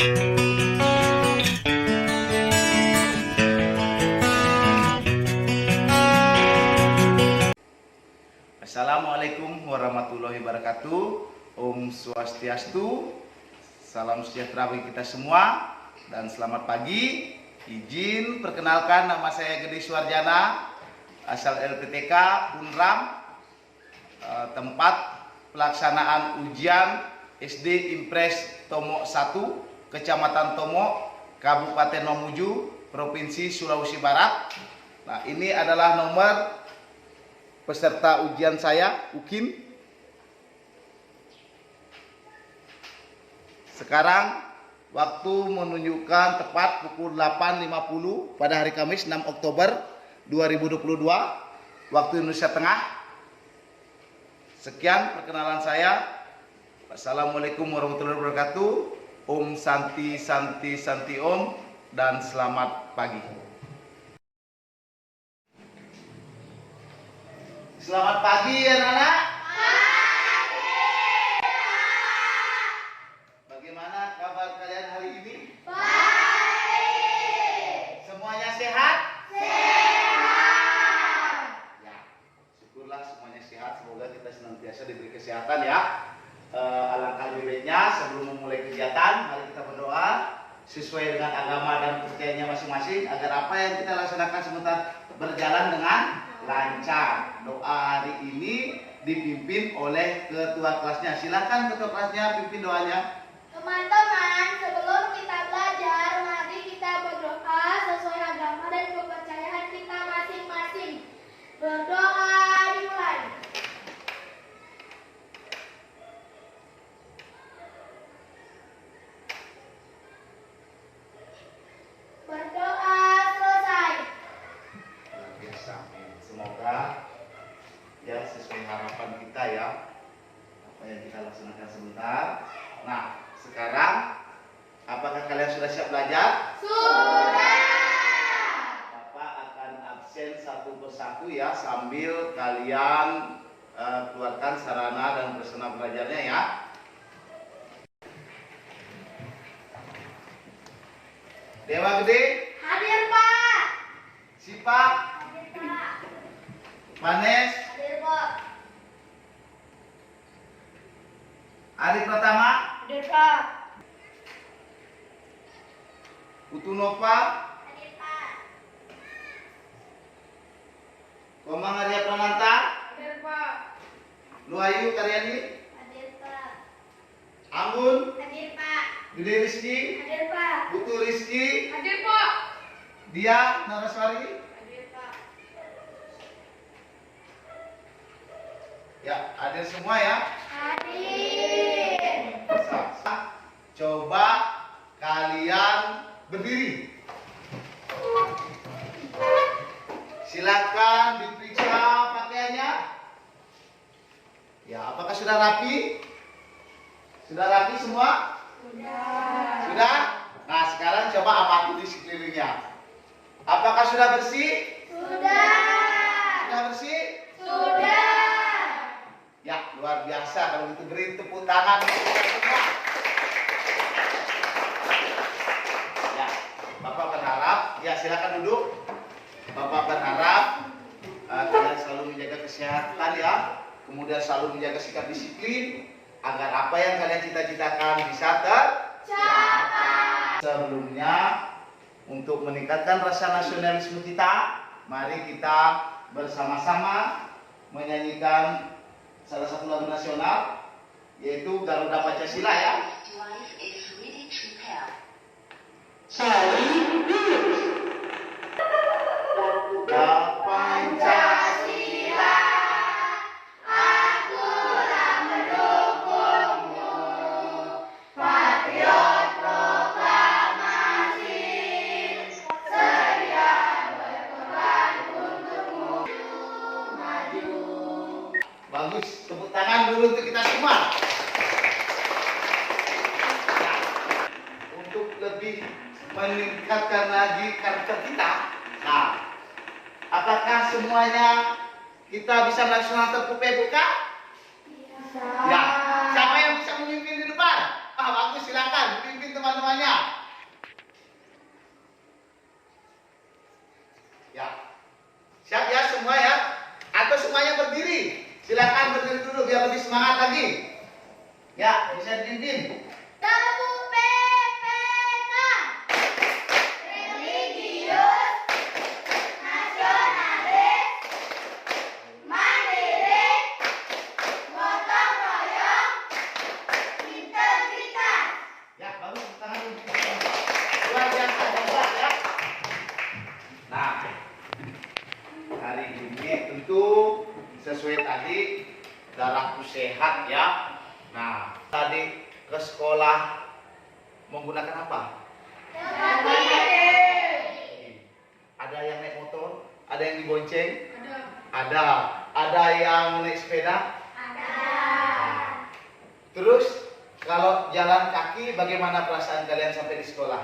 Assalamualaikum warahmatullahi wabarakatuh. Om Swastiastu. Salam sejahtera bagi kita semua dan selamat pagi. Izin perkenalkan, nama saya Gede Suarjana, asal LPTK Unram. Tempat pelaksanaan ujian SD Impres Tomo 1, Kecamatan Tomo, Kabupaten Mamuju, Provinsi Sulawesi Barat. Nah, ini adalah nomor peserta ujian saya, UKIM. Sekarang waktu menunjukkan tepat pukul 8.50 pada hari Kamis 6 Oktober 2022 waktu Indonesia Tengah. Sekian perkenalan saya. Assalamualaikum warahmatullahi wabarakatuh. Om Santi Santi Santi Om, dan selamat pagi. Selamat pagi anak-anak. Bagaimana kabar kalian hari ini? Baik. Semuanya sehat? Sehat. Ya, syukurlah semuanya sehat. Semoga kita senantiasa diberi kesehatan ya. Alangkah lebih baiknya sebelum memulai kegiatan, mari kita berdoa sesuai dengan agama dan percayaannya masing-masing agar apa yang kita laksanakan sebentar berjalan dengan lancar. Doa hari ini dipimpin oleh ketua kelasnya. Silakan ketua kelasnya pimpin doanya. Teman-teman, sebelum kita belajar, mari kita berdoa sesuai agama dan kepercayaan kita masing-masing. Berdoa dimulai. Berdoa selesai. Biasa. Semoga ya sesuai harapan kita ya, apa yang kita laksanakan sebentar. Nah, sekarang apakah kalian sudah siap belajar? Sudah. Bapak akan absen satu persatu ya, sambil kalian keluarkan sarana dan prasarana belajarnya ya. Dewa Gede, Hadir, Pak. Sipak, Hadir, Pak. Manes, Hadir, Pak. Ari Pratama, Hadir, Pak. Utunova, Hadir, Pak. Komang Arya Prananta, Hadir, Pak. Luayu Karyani, Hadir, Pak. Anggun, Hadir, Pak. Gede Rizky, Hadir, Pak. Putu Rizky, Hadir, Pak. Dia Naraswari. Hadir, Pak. Ya, hadir semua ya. Hadir. Coba kalian berdiri. Silakan diperiksa pakaiannya. Ya, apakah sudah rapi? Sudah rapi semua? Sudah? Nah, sekarang coba amati di sekelilingnya. Apakah sudah bersih? Sudah. Sudah bersih? Sudah. Ya, luar biasa. Kalau gitu beri tepuk tangan untuk kita semua. Ya, Bapak berharap, ya silakan duduk. Bapak berharap kalian selalu menjaga kesehatan ya, kemudian selalu menjaga sikap disiplin agar apa yang kalian cita-citakan bisa tercapai. Sebelumnya, untuk meningkatkan rasa nasionalisme kita, mari kita bersama-sama menyanyikan salah satu lagu nasional, yaitu Garuda Pancasila ya. Garuda Pancasila, aku telah mendukungmu, patriot proklamasi, sedia berkorban untukmu, maju. Bagus, tepuk tangan dulu untuk kita semua. Ya, untuk lebih meningkatkan lagi karakter kita. Nah, apakah semuanya kita bisa melaksanakan PPK? Ya, siapa yang bisa memimpin di depan? Bagus, silakan pimpin teman-temannya. darahku sehat ya. Nah, tadi ke sekolah menggunakan apa? Ada yang naik motor, ada yang dibonceng, ada yang naik sepeda. Terus kalau jalan kaki, bagaimana perasaan kalian sampai di sekolah?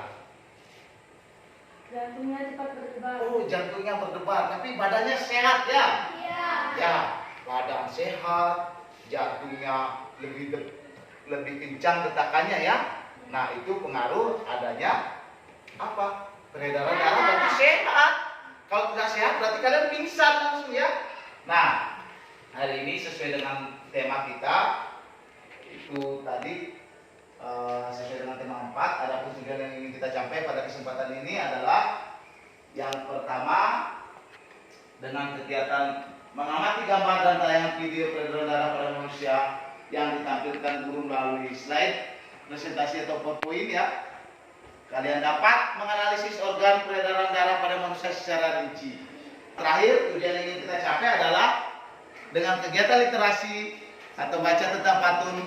Jantungnya cepat berdebar. Oh, jantungnya berdebar, tapi badannya sehat ya? Iya. Ya, badan sehat, jantungnya lebih kencang detakannya ya. Nah, itu pengaruh adanya apa? Peredaran darah berarti sehat. Kalau tidak sehat berarti kalian pingsan langsung ya. Nah, hari ini sesuai dengan tema kita itu tadi sesuai dengan tema 4, ada tujuan yang ingin kita capai pada kesempatan ini adalah yang pertama dengan kegiatan mengamati gambar dan tayangan video peredaran darah pada manusia yang ditampilkan guru melalui slide presentasi atau PowerPoint ya. Kalian dapat menganalisis organ peredaran darah pada manusia secara rinci. Terakhir, tujuan yang ingin kita capai adalah dengan kegiatan literasi atau baca tentang pantun,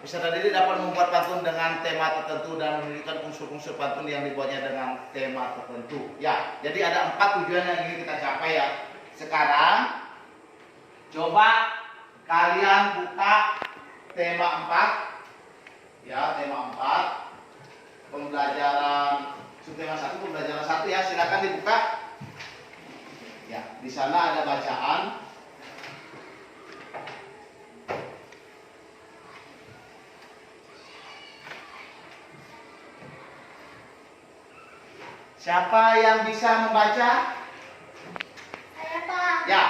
peserta didik dapat membuat pantun dengan tema tertentu dan menunjukkan unsur-unsur pantun yang dibuatnya dengan tema tertentu. Ya, jadi ada 4 tujuan yang ingin kita capai ya. Sekarang coba kalian buka tema 4. Ya, tema 4. Pembelajaran subtema 1, pembelajaran 1 ya, silakan dibuka. Ya, di sana ada bacaan. Siapa yang bisa membaca? Saya, Pak. Ya.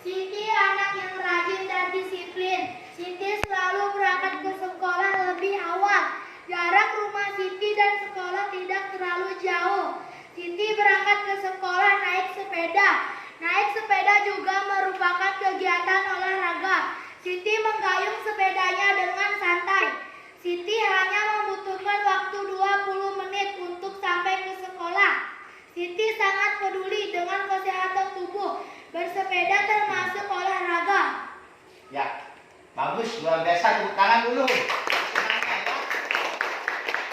Siti anak yang rajin dan disiplin. Siti selalu berangkat ke sekolah lebih awal. Jarak rumah Siti dan sekolah tidak terlalu jauh. Siti berangkat ke sekolah naik sepeda. Naik sepeda juga merupakan kegiatan olahraga. Siti menggayung sepedanya dengan santai. Siti hanya membutuhkan waktu 20 menit untuk sampai ke sekolah. Siti sangat peduli dengan kesehatan tubuh. Bersepeda termasuk olahraga. Ya. Bagus, luar biasa, tepuk tangan dulu. Semangat ya.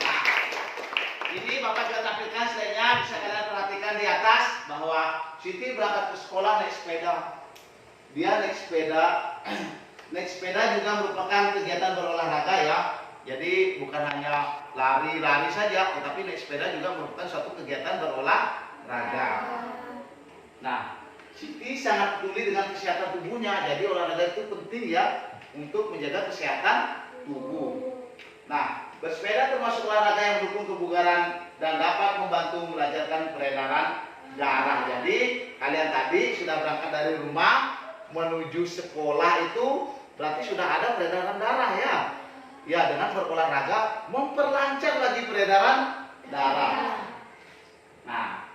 Nah, ini Bapak juga tampilkan slide-nya, bisa kalian perhatikan di atas bahwa Siti berangkat ke sekolah naik sepeda. Dia naik sepeda. Naik sepeda juga merupakan kegiatan berolahraga ya. Jadi bukan hanya lari-lari saja, tetapi naik sepeda juga merupakan suatu kegiatan berolahraga. Nah, Siti sangat peduli dengan kesehatan tubuhnya, jadi olahraga itu penting ya untuk menjaga kesehatan tubuh. Nah, bersepeda termasuk olahraga yang mendukung kebugaran dan dapat membantu melancarkan peredaran darah. Jadi kalian tadi sudah berangkat dari rumah menuju sekolah itu berarti sudah ada peredaran darah ya. Ya, dengan berolahraga memperlancar lagi peredaran darah. Nah,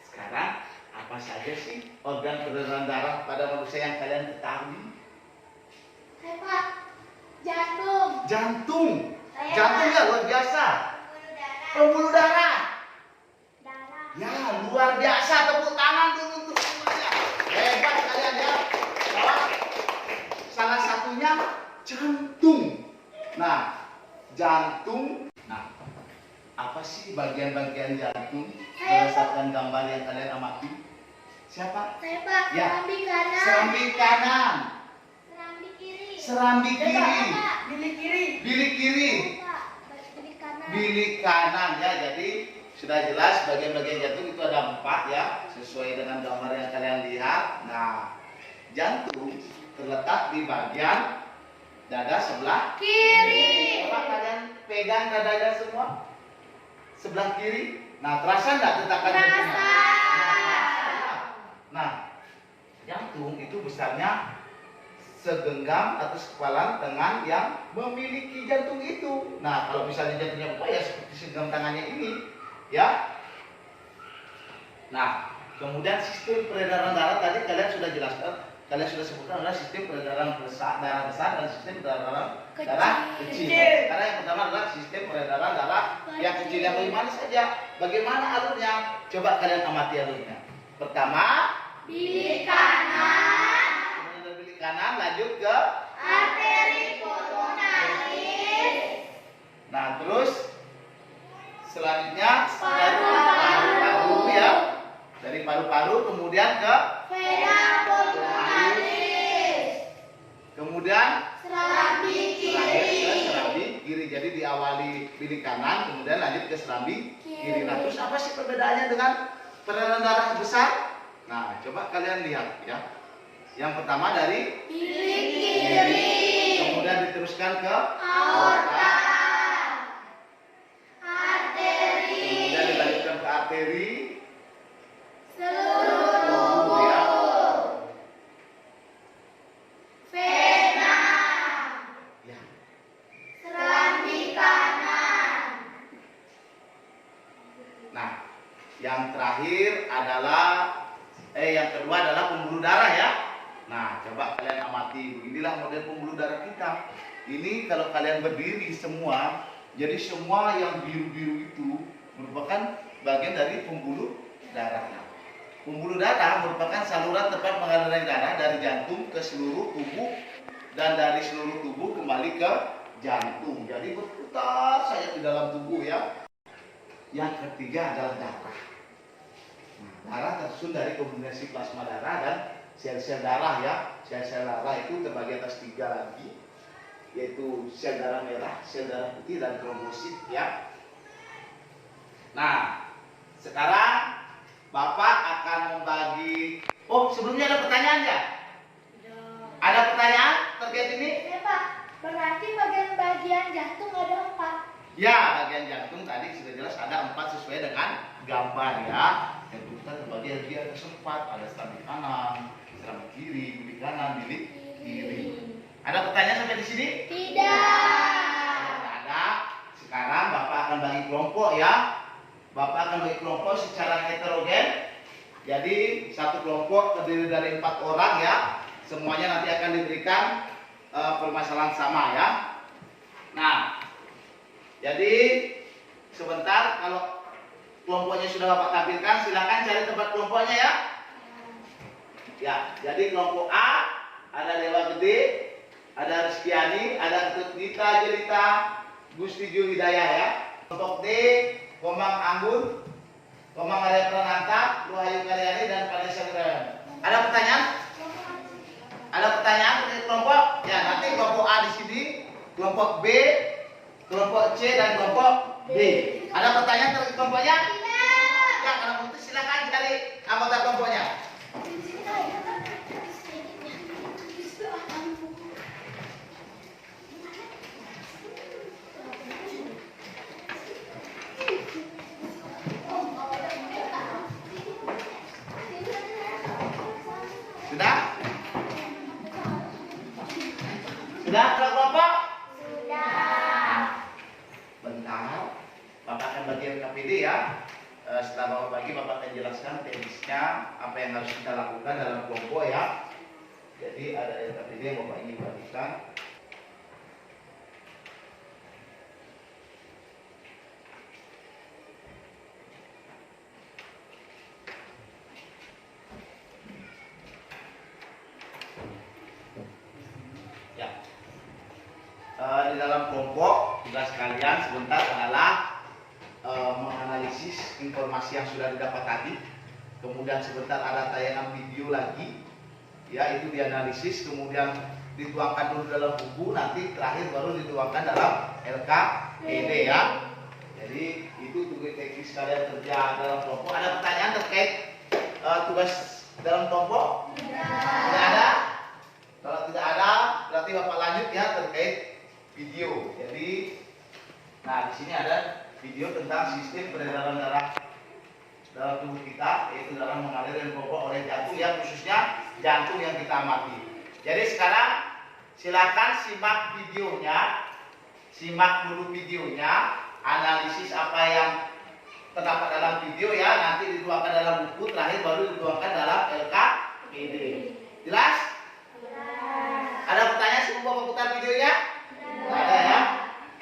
sekarang apa saja sih organ peredaran darah pada manusia yang kalian ketahui? Saya, Pak. Jantung. Jantung. Saya, Jantungnya luar biasa. Pembuluh darah. Darah. Ya, luar biasa. Tepuk tangan dulu untuk semuanya. Hebat kalian ya. Salah satunya jantung. Nah, jantung. Nah, apa sih bagian-bagian jantung berdasarkan gambar yang kalian amati? Siapa? Saya, Pak. Ya. Serambi kanan. Serambi kanan. Serambi kiri. Serambi kiri. Bilik kiri. Bilik kiri. Pak. Bilik kanan. Bilik kanan ya. Jadi sudah jelas bagian-bagian jantung itu ada 4 ya, sesuai dengan gambar yang kalian lihat. Nah, jantung terletak di bagian dada sebelah Kiri. Coba kalian pegang dadanya semua sebelah kiri. Nah, terasa nggak detakan jantungnya? Terasa. Nah, jantung itu besarnya segenggam atau sekepalan dengan yang memiliki jantung itu. Nah, kalau misalnya jantungnya besar ya seperti segenggam tangannya ini, ya. Nah, kemudian sistem peredaran darah tadi kalian sudah jelaskan, kalian sudah sebutkan adalah sistem peredaran darah besar dan sistem peredaran darah kecil. Karena yang pertama adalah sistem peredaran darah yang kecil. Yang bagaimana saja? Bagaimana alurnya? Coba kalian amati alurnya. Pertama, bilik kanan, Kemudian dari bilik kanan lanjut ke. arteri pulmonalis, Nah, terus selanjutnya dari paru-paru. paru-paru ya. Dari paru-paru kemudian ke. vena pulmonalis, Kemudian serambi terakhir ke kiri, serambi kiri. Jadi diawali bilik kanan, kemudian lanjut ke serambi kiri. Nah, terus apa sih perbedaannya dengan peredaran darah besar? Nah, coba kalian lihat ya. Yang pertama dari bilik kiri, kemudian diteruskan ke aorta, kemudian arteri, dilanjutkan ke arteri, seluruh tubuh ya. tubuh, vena, Ya. serambi kanan, Nah, yang terakhir adalah yang kedua adalah pembuluh darah ya. Nah, coba kalian amati, inilah model pembuluh darah kita. Ini kalau kalian berdiri semua, jadi semua yang biru-biru itu merupakan bagian dari pembuluh darah. Pembuluh darah merupakan saluran tempat mengalirnya darah dari jantung ke seluruh tubuh dan dari seluruh tubuh kembali ke jantung. Jadi berputar saja di dalam tubuh ya. Yang ketiga adalah darah. Nah, darah tersusun dari kombinasi plasma darah dan sel-sel darah ya. Sel-sel darah itu terbagi atas 3 lagi, yaitu sel darah merah, sel darah putih, dan trombosit ya. Nah, sekarang Bapak akan membagi. Oh, sebelumnya ada pertanyaan ya? Ada pertanyaan terkait ini? Ya Pak, berarti bagian jantung ada 4. Ya, bagian jantung tadi sudah jelas ada 4 sesuai dengan gambar ya. Jantung kita terbagi lagi ada 4, ada serambi kanan, serambi kiri, bilik kanan, bilik kiri. Ada pertanyaan sampai di sini? Tidak. Tidak ada. Sekarang Bapak akan bagi kelompok ya. Bapak akan bagi kelompok secara heterogen. Jadi satu kelompok terdiri dari 4 orang ya. Semuanya nanti akan diberikan permasalahan sama ya. Nah, jadi sebentar, kalau kelompoknya sudah Bapak tampilkan, silakan cari tempat kelompoknya ya. Ya, jadi kelompok A ada Dewa Gede, ada Rizkyani, ada Ketut Gita Jelita, Gusti Julidaya ya. Kelompok D, Komang Anggun, Komang Arya Prananta, Luhayu Karyani, dan Vanessa Gunawan. Ada pertanyaan? Ada pertanyaan terkait kelompok? Ya, nanti kelompok A di sini, kelompok B, kelompok C, dan kelompok D. Ada pertanyaan terkait kelompoknya? Ya, kalau begitu silakan cari anggota kelompoknya. Sudah? Sudah ada kelompok? Sudah. Bentar, Bapak akan bagi KPD ya. Setelah Bapak bagi, Bapak akan jelaskan teknisnya apa yang harus kita lakukan dalam kelompok ya. Jadi ada KPD yang Bapak ingin bagikan. Ya. Di dalam kelompok tugas kalian sebentar adalah menganalisis informasi yang sudah didapat tadi. Kemudian sebentar ada tayangan video lagi, ya itu dianalisis, kemudian dituangkan dulu dalam buku, nanti terakhir baru dituangkan dalam LKPD ya. Jadi itu tugas teknis kalian kerja dalam kelompok. Ada pertanyaan terkait tugas dalam kelompok? Tidak ada. Kalau tidak ada, berarti Bapak lanjut ya terkait video. Jadi, nah di sini ada video tentang sistem peredaran darah dalam tubuh kita, yaitu dalam mengalir dan pokok oleh jantung ya, khususnya jantung yang kita amati. Jadi sekarang silakan simak videonya, simak dulu videonya, analisis apa yang terdapat dalam video ya, nanti dituangkan dalam buku, terakhir baru dituangkan dalam LKPD. Jelas? Ada pertanyaan sebelum Bapak putar videonya? Ada ya?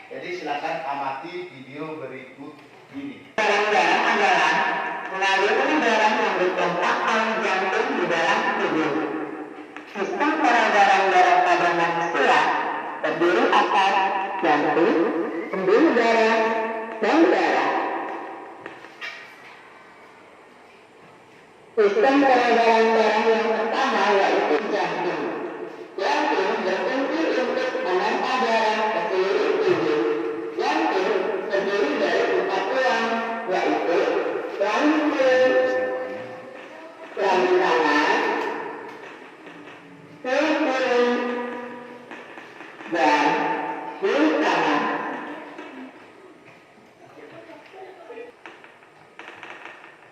Jadi silakan amati video berikut ini. Darah adalah mengalirkan darah yang berkontak dengan jantung di dalam akar, jantung, pembuluh darah, dan darah. Sistem peredaran darah yang pertama yaitu jantung. Jantung berfungsi untuk menempel darah ke seluruh tubuh. Jantung terdiri dari 4 tulang, yaitu tulang mulut, tulang tangan, tulang kering, dan tulang tangan.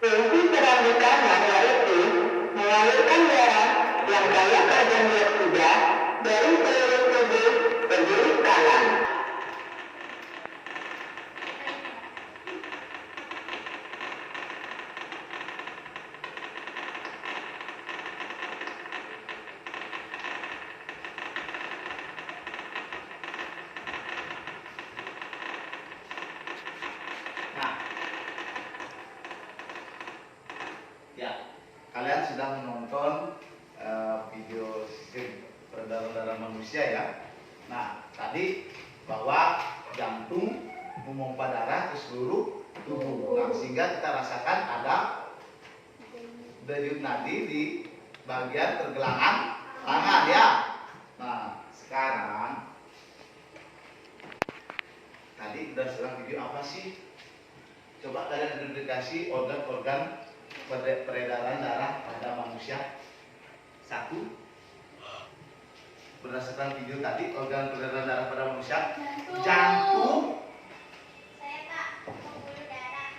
Fungsi peran utama yaitu mengalirkan darah yang kaya karbon dioksida dari seluruh tubuh ke jenis tangan. Nah, ya, kalian sudah menonton video sistem peredaran darah manusia ya. Nah, tadi bahwa jantung memompa darah ke seluruh tubuh. Nah, sehingga kita rasakan ada denyut nadi di bagian pergelangan tangan ya. Nah, sekarang tadi udah sedang video apa sih? Coba kalian identifikasi organ-organ peredaran darah pada manusia. 1. Berdasarkan video tadi, organ peredaran darah pada manusia: jantung,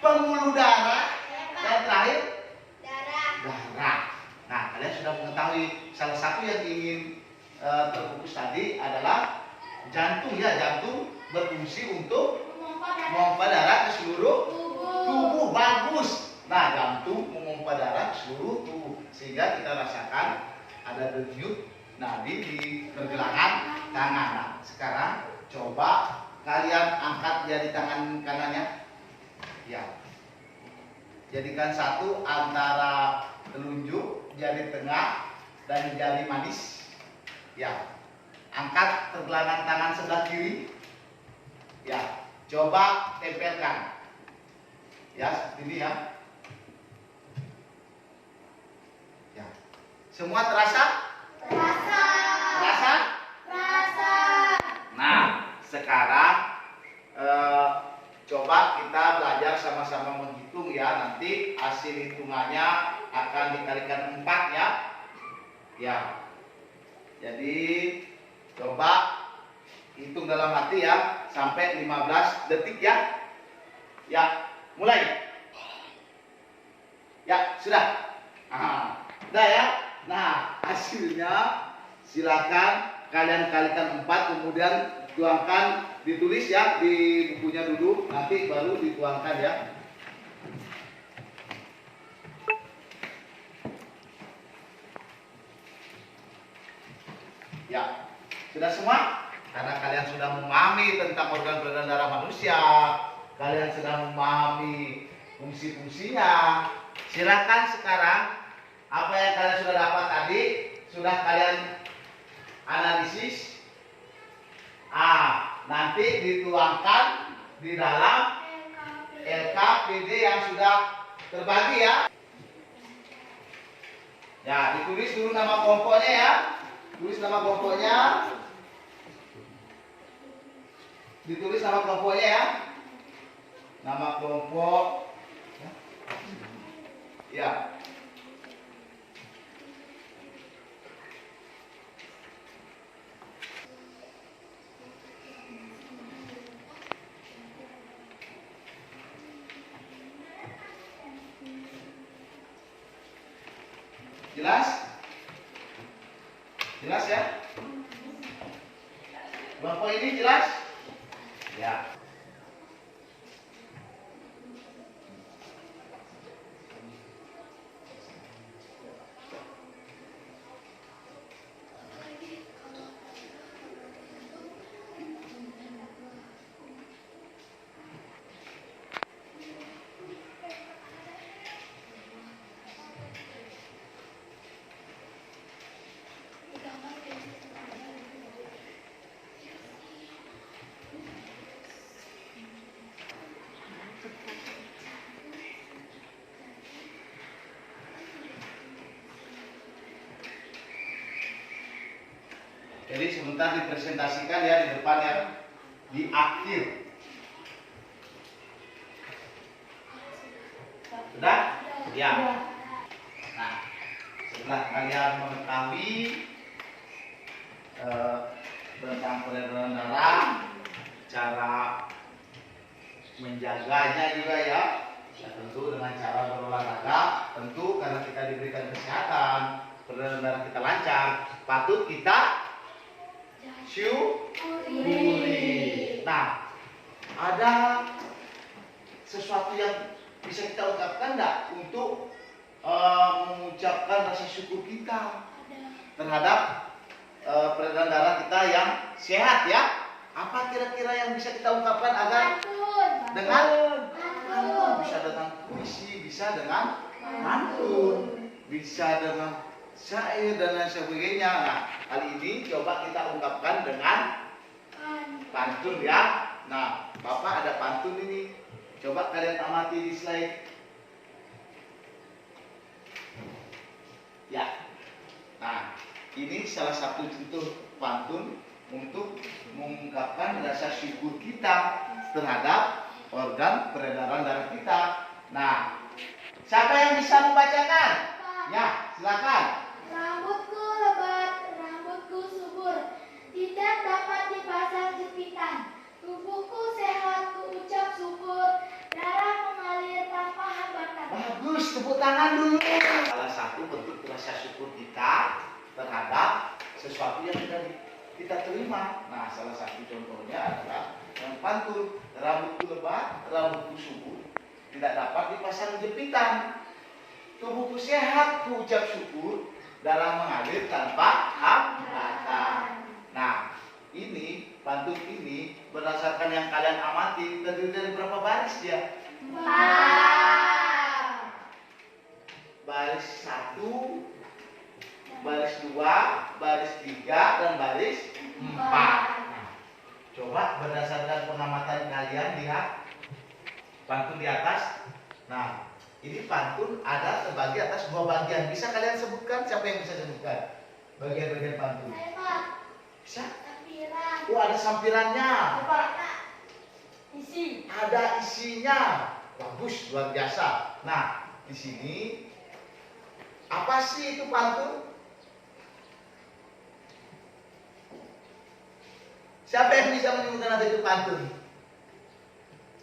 pembuluh darah, dan terakhir darah. Nah, kalian sudah mengetahui salah satu yang ingin terfokus tadi adalah jantung ya. Jantung berfungsi untuk memompa darah ke seluruh tubuh. Bagus. Nah, jantung memompa darah ke seluruh tubuh sehingga kita rasakan ada denyut nadi di pergelangan tangan. Nah, sekarang coba kalian angkat jari tangan kanannya. Ya. Jadikan satu antara telunjuk, jari tengah, dan jari manis. Ya. Angkat pergelangan tangan sebelah kiri. Ya. Coba tempelkan. Ya, seperti ini ya. Ya. Semua terasa? Terasa. Terasa? Terasa. Nah, sekarang coba kita belajar sama-sama menghitung ya. Nanti hasil hitungannya akan dikalikan 4 ya. Ya. Jadi coba hitung dalam hati ya sampai 15 detik ya. Ya, mulai. Ya, sudah. Udah ya. Nah, hasilnya silakan kalian kalikan 4, kemudian tuangkan, ditulis ya di bukunya dulu, nanti baru dituangkan ya. Ya, sudah semua? Karena kalian sudah memahami tentang organ peredaran darah manusia, kalian sudah memahami fungsi-fungsinya. Silakan sekarang apa yang kalian sudah dapat tadi sudah kalian analisis. Nanti dituangkan di dalam LKPD yang sudah terbagi ya. Ya, ditulis dulu nama kelompoknya ya. Tulis nama kelompoknya. Ditulis nama kelompoknya ya. Nama kelompok. Ya. Jelas? Jelas ya? Kelompok ini jelas? Ya. Jadi sebentar dipresentasikan ya di depan ya, di akhir. Sudah? Ya. Nah, setelah kalian mengetahui tentang peredaran darah, cara menjaganya juga ya, tentu dengan cara berolahraga, tentu karena kita diberikan kesehatan, peredaran darah kita lancar, patut kita syukuri. Nah, ada sesuatu yang bisa kita ungkapkan enggak untuk mengucapkan rasa syukur kita terhadap peredaran darah kita yang sehat ya? Apa kira-kira yang bisa kita ungkapkan agar dengan pantun, bisa dengan puisi, bisa dengan pantun, bisa dengan syair dan lain sebagainya. Nah, kali ini coba kita ungkapkan dengan pantun ya. Nah, Bapak ada pantun ini. Coba kalian amati di slide. Ya. Nah, ini salah satu contoh pantun untuk mengungkapkan rasa syukur kita terhadap organ peredaran darah kita. Nah, siapa yang bisa membacakan? Ya, silakan. Rambutku lebat, rambutku subur, tidak dapat dipasang jepitan. Tubuhku sehat, ku ucap syukur, darah mengalir tanpa hambatan. Bagus, tepuk tangan dulu. Salah satu bentuk rasa syukur kita terhadap sesuatu yang kita terima. Nah, salah satu contohnya adalah yang pantun. Rambutku lebat, rambutku subur, tidak dapat dipasang jepitan. Tubuhku sehat, ku ucap syukur, darah mengalir tanpa hambatan. Nah, ini pantun ini berdasarkan yang kalian amati terdiri dari berapa baris dia? Baris 1, baris 2, baris 3, dan baris 4. Nah, coba berdasarkan pengamatan kalian lihat pantun di atas. Nah, ini pantun ada terbagi atas 2 bagian. Bisa kalian sebutkan? Siapa yang bisa sebutkan bagian-bagian pantun? Bisa? Sampiran. Oh, ada sampirannya. Isi. Ada isinya. Bagus, luar biasa. Nah, di sini apa sih itu pantun? Siapa yang bisa menyebutkan apa itu pantun?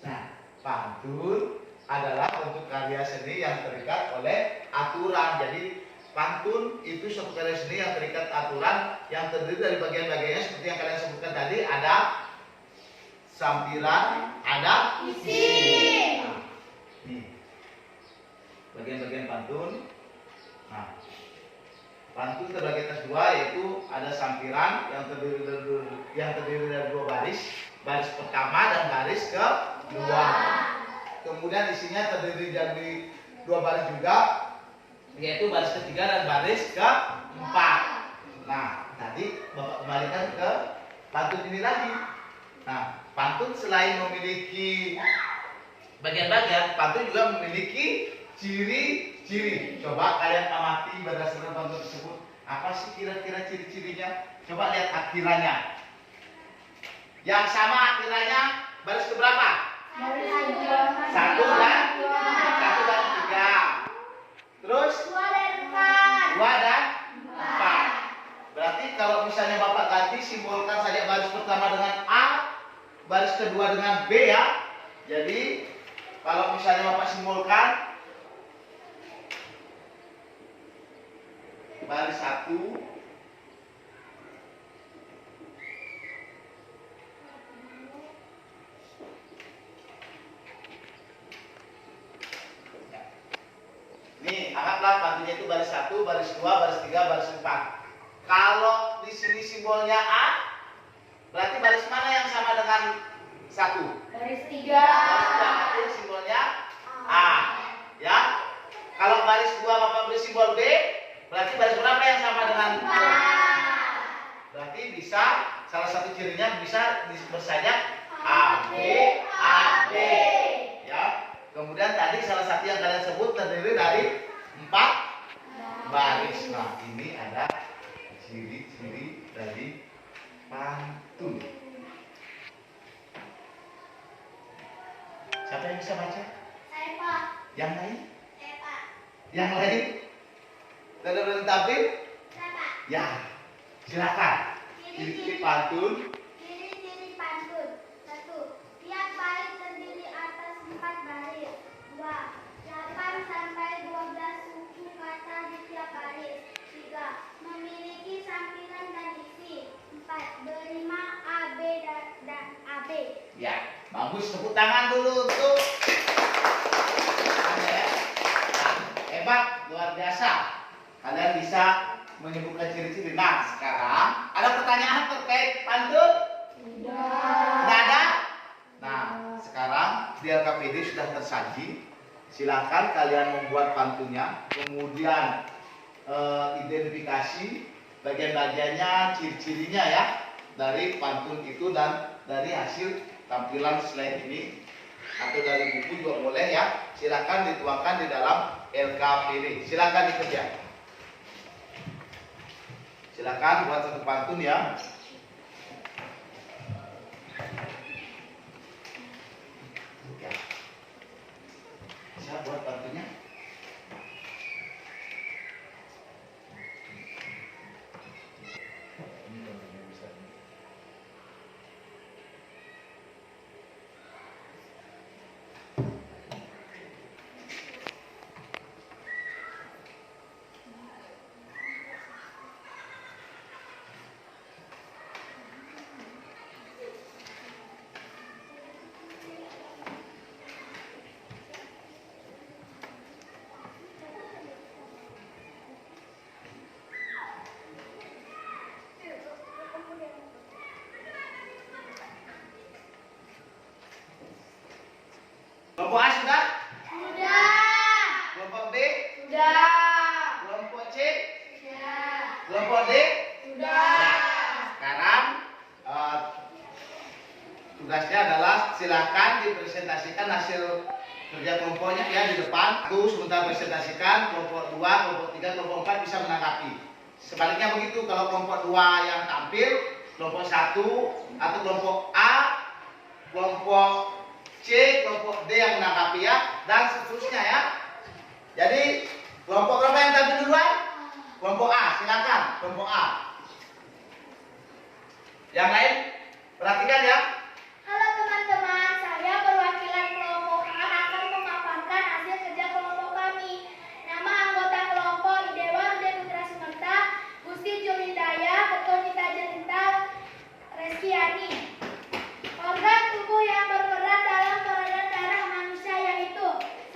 Nah, pantun adalah bentuk karya seni yang terikat oleh aturan. Jadi pantun itu suatu karya seni yang terikat aturan yang terdiri dari bagian-bagiannya seperti yang kalian sebutkan tadi. Ada sampiran, ada Isi. Nah, nih bagian-bagian pantun. Nah, pantun terbagi atas 2, yaitu ada sampiran yang terdiri dari 2 baris. Baris pertama dan baris kedua. Kemudian isinya terdiri dari 2 baris juga, yaitu baris ketiga dan baris keempat. Nah, tadi Bapak kembalikan ke pantun ini lagi. Nah, pantun selain memiliki bagian-bagian, pantun juga memiliki ciri-ciri. Coba kalian amati berdasarkan pantun tersebut. Apa sih kira-kira ciri-cirinya? Coba lihat akhirannya. Yang sama akhirannya baris keberapa? Satu dan 3. Terus 2 dan 4. Berarti kalau misalnya Bapak ganti, simbolkan saja baris pertama dengan A, baris kedua dengan B ya. Jadi kalau misalnya Bapak simbolkan baris 1, nih, anggaplah pantunnya itu baris 1, baris 2, baris 3, baris 4. Kalau di sini simbolnya A, berarti baris mana yang sama dengan 1? Baris 3. Baris 3 itu simbolnya A. Ya. Kalau baris 2 Bapak beri simbol B, berarti baris berapa yang sama dengan 4? Berarti bisa, salah satu cirinya bisa bersayap A, B, A, B. Ya. Kemudian tadi salah satu yang kalian sebut terdiri dari 4 baris. Nah, ini ada ciri-ciri dari bisa baca? Saya Pak. Yang lain? Saya Pak. Yang lain? Tidak berani tampil? Saya Pak. Ya, silakan. Ciri-ciri pantun. Ciri-ciri pantun. 1. Tiap bait terdiri atas 4 baris. 2. 8 sampai 12 suku kata di tiap baris. 3. Memiliki sampiran dan isi. 4. Berima A, B, dan AB. Ya, bagus. Tepuk tangan dulu untuk Anda ya. Nah, hebat, luar biasa. Kalian bisa menyebutkan ciri-ciri. Nah, sekarang ada pertanyaan terkait pantun? Tidak ada? Nah, sekarang di LKPD sudah tersaji. Silakan kalian membuat pantunnya, kemudian identifikasi bagian-bagiannya, ciri-cirinya ya dari pantun itu dan dari hasil tampilan slide ini atau dari buku juga boleh ya. Silakan dituangkan di dalam LKPD. Silakan dikerja. Silakan buat satu pantun ya. Ya. Bisa buat pantunnya? Kelompok A sudah? Sudah. Kelompok B? Sudah. Kelompok C? Sudah. Kelompok D? Sudah. Nah, sekarang tugasnya adalah silakan dipresentasikan hasil kerja kelompoknya ya di depan. Itu sebentar presentasikan, kelompok 2, kelompok 3, kelompok 4 bisa menanggapi. Sebaliknya begitu, kalau kelompok 2 yang tampil, kelompok 1 atau kelompok A, kelompok C, kelompok D yang menanggapi ya, dan seterusnya ya. Jadi kelompok berapa yang tampil duluan? Kelompok A, silakan kelompok A. Yang lain perhatikan ya. Halo teman-teman, saya perwakilan kelompok A akan memaparkan hasil kerja kelompok kami. Nama anggota kelompok Idewa Ude Putra Sumerta, Gusti Julindaya, Ketua Nita Jelita, Reskiani. Organ tubuh yang berperan dalam peredaran darah manusia yaitu 1.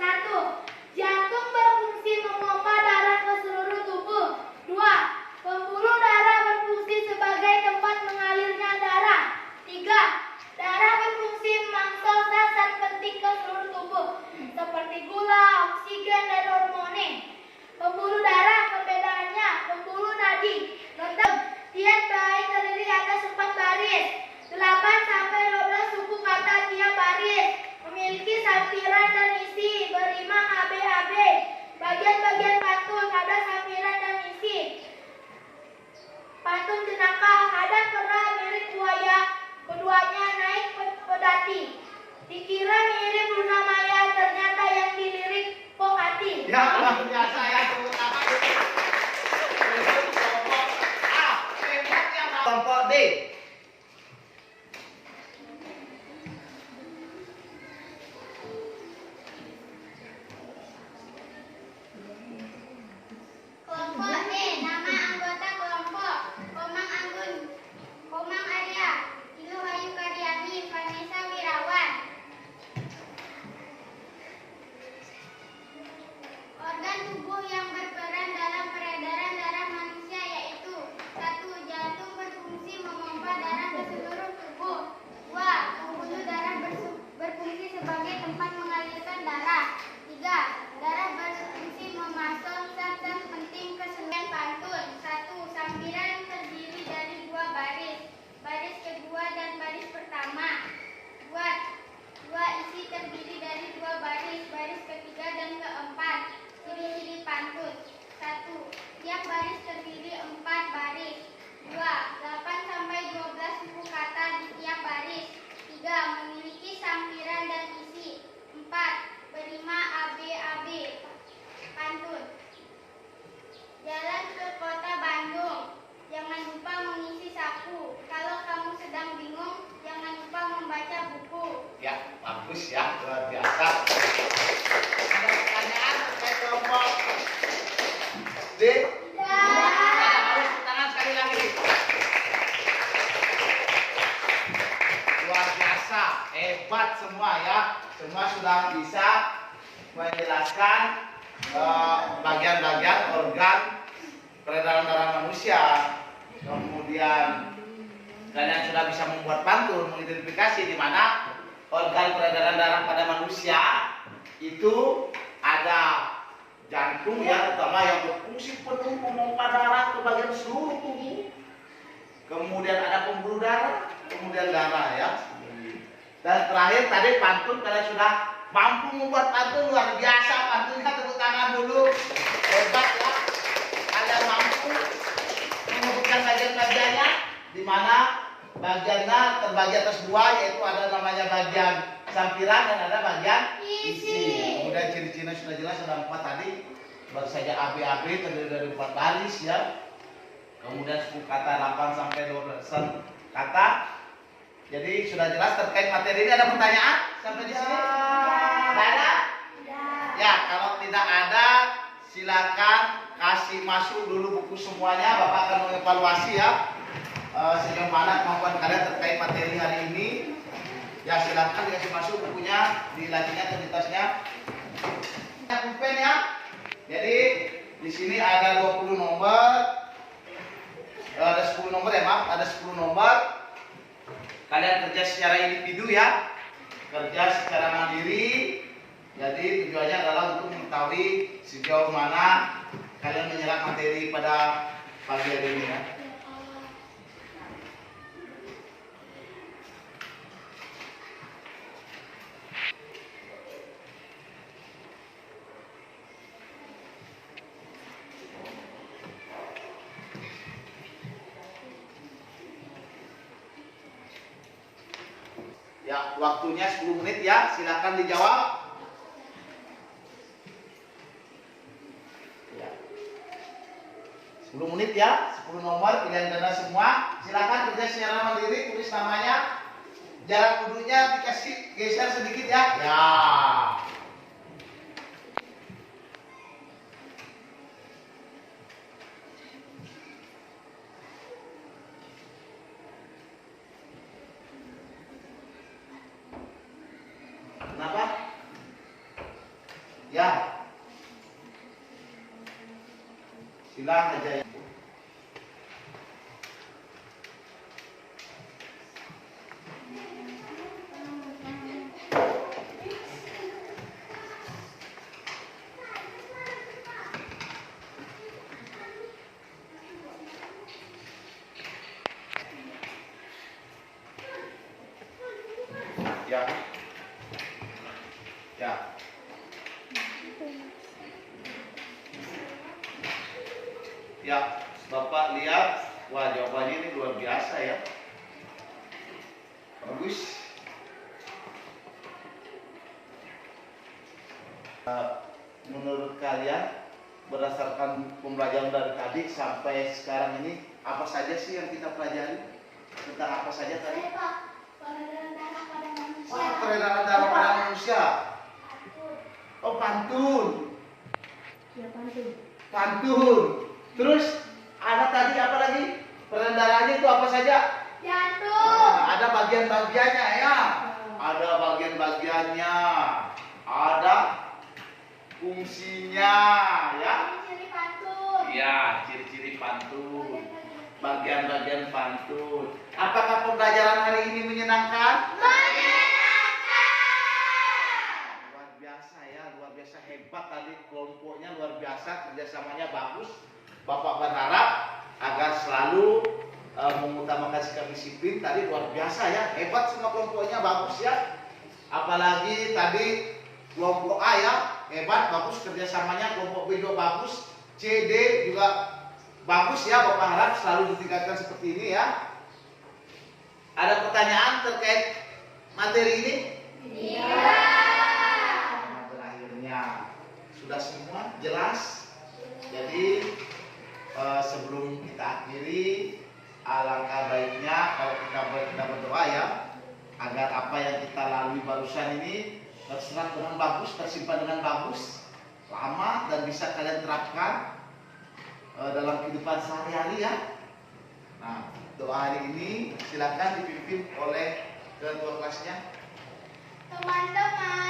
Jantung berfungsi memompa darah ke seluruh tubuh. 2. Pembuluh darah berfungsi sebagai tempat mengalirnya darah. 3. Darah berfungsi memangsa zat penting ke seluruh tubuh seperti gula, oksigen, dan hormone. Pembuluh darah perbedaannya pembuluh nadi. Lengkap. Tiap bait terdiri atas 4 baris. 8 sampai 12 suku kata tiap baris. Memiliki sampiran dan isi. Berima AB-AB. Bagian-bagian pantun ada sampiran dan isi. Pantun jenaka ada kera mirip buaya. Keduanya naik pedati. Dikira mirip Luna Maya, ternyata yang dilirik Pokati. Ya luar biasa ya, tepuk tangan dulu. Berikut kelompok A, hebatnya kelompok D. Kelompok D, nama anggota kelompok Komang Anggun, Komang Arya, Ilu Ayu Karyani, Vanessa Wirawan. Organ tubuh yang berperan dalam peredaran darah manusia yaitu 1. Jantung berfungsi memompa bagus ya, luar biasa. Ada pertanyaan terkait kelompok D? Harus tangan sekali lagi. Luar biasa, hebat semua ya. Semua sudah bisa menjelaskan bagian-bagian organ peredaran darah manusia. Kemudian kalian sudah bisa membuat pantun mengidentifikasi di mana organ peredaran darah pada manusia itu ada jantung ya, terutama yang berfungsi penuh memompa darah ke bagian seluruh tubuh. Kemudian ada pembuluh darah, kemudian darah ya. Dan terakhir tadi pantun, kalian sudah mampu membuat pantun, luar biasa pantunnya, tepuk tangan dulu. Hebat ya. Kalian mampu menyebutkan bagian-bagiannya, di mana bagiannya terbagi atas dua, yaitu ada namanya bagian sampiran dan ada bagian isi. Kemudian ciri-cirinya sudah jelas, ada 4 tadi. Baru saja AB terdiri dari 4 baris ya. Kemudian 10 kata, 8 sampai 12 kata. Jadi sudah jelas terkait materi ini. Ada pertanyaan sampai di sini? Tidak ada? Ya, kalau tidak ada silakan kasih masuk dulu buku semuanya. Bapak akan mengevaluasi ya sejauh mana kemampuan kalian terkait materi hari ini. Ya, silakan dikasih masuk bukunya, di lacinya atau di tasnya. Pulpen ya. Jadi di sini ada 20 nomor. Ada 10 nomor ya, maaf, ada 10 nomor. Kalian kerja secara individu ya, kerja secara mandiri. Jadi tujuannya adalah untuk mengetahui sejauh mana kalian menyerap materi pada pagi hari ini ya. Ya, waktunya 10 menit ya, silakan dijawab. Ya. 10 menit ya, 10 nomor pilihan ganda semua. Silakan kerja secara mandiri, tulis namanya. Jarak duduknya dikasih geser sedikit ya. Ya. Kenapa? Ya. Silakan aja. Ya. Ya. Ya, Bapak lihat, wah jawabannya ini luar biasa ya. Bagus. Menurut kalian, berdasarkan pembelajaran dari tadi sampai sekarang ini, apa saja sih yang kita pelajari? Tentang apa saja tadi? Peredaran darah pada manusia. Wah, peredaran darah pada manusia. Oh, pantun. Ya, pantun. Pantun. Terus ada tadi apa lagi? Peredaran darahnya itu apa saja? Jantung. Ada bagian-bagiannya ya. Ada bagian-bagiannya. Ada fungsinya ya. Ciri pantun. Ya, ciri-ciri pantun. Bagian-bagian pantun. Apakah pembelajaran hari ini menyenangkan? Menyenangkan. Luar biasa ya, luar biasa hebat tadi kelompoknya, luar biasa, kerjasamanya bagus. Bapak berharap agar selalu mengutamakan sikap disiplin. Tadi luar biasa ya, hebat semua kelompoknya, bagus ya. Apalagi tadi kelompok A ya, hebat, bagus kerjasamanya. Kelompok B juga bagus, C, D juga bagus ya. Bapak harap selalu ditingkatkan seperti ini ya. Ada pertanyaan terkait materi ini? Iya. Nah, berakhirnya sudah semua jelas. Jadi sebelum kita akhiri, alangkah baiknya kalau kita berdoa ya. agar apa yang kita lalui barusan ini terserap dengan bagus, tersimpan dengan bagus, lama, dan bisa kalian terapkan dalam kehidupan sehari-hari ya. Nah, doa hari ini silakan dipimpin oleh ketua kelasnya. Teman-teman,